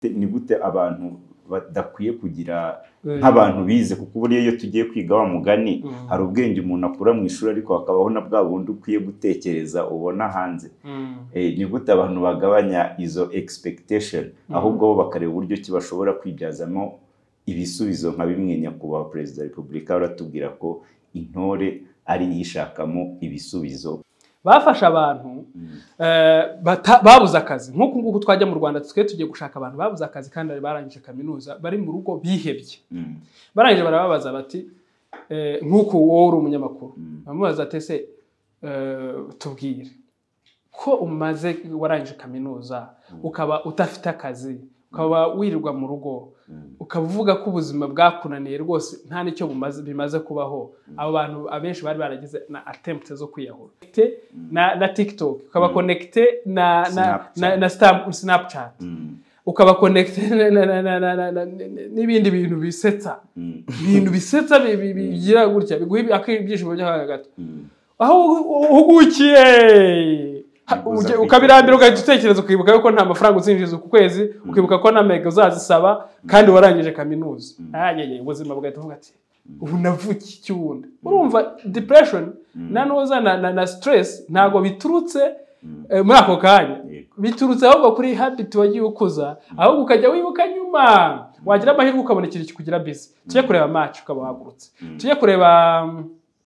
ni gute abantu badakwiye kugira nk'abantu bize, kuko buriya iyo tugiye kwiga wa mugani hari ubwenge umuntu akura mu ishuri ariko hakabaho na bwa bundi ukwiye gutekereza ubona hanze. Ni gute abantu bagabanya izo expectation ahubwo bo bakareba uburyo ki bashobora kwibyazamo ibisubizo nka bimwe nyakubahwa Perezida wa Repubulika aratubwira ko intore ari yishakamo ibisubizo. Bafasha abantu babuze akazi nk'uko nguko twajya mu Rwanda twe tugiye gushaka abantu babuze akazi kandi barangije kaminuza bari mu rugo bihebye. Barangije barababaza bati nk'uko wowe uri umunyamakuru bamubaza ati se tubwire ko umaze warangije kaminuza ukaba utafite akazi ukaba wirirwa mu rugo ukavuga ko ubuzima bwakunaniye rwose nta nicyo bimaze kubaho, abo bantu abenshi bari baragize na attempt zo kwiyahura na TikTok, ukaba connected na Snapchat, ukaba connected n'ibindi bintu bisetsa bigira gutya biguha ibyishimo by'akaga gato, aho uhugukiye ukabirambira ugahita utekereza ukibuka yuko nta mafaranga uzinjiza ku kwezi, ukibuka ko na mega uzazisaba kandi warangije kaminuza. Ubuzima bugahita uvuga ati ubu navuki cyundi. Urumva depression nanoza na stress ntago biturutse muri ako kanya, biturutse ahubwo kuri habit wagiye ukuza, ahubwo ukajya wibuka nyuma wagira amahirwe ukabona ikintu kikugira busy. Tujye kureba match ukaba wagurutse, tujye kureba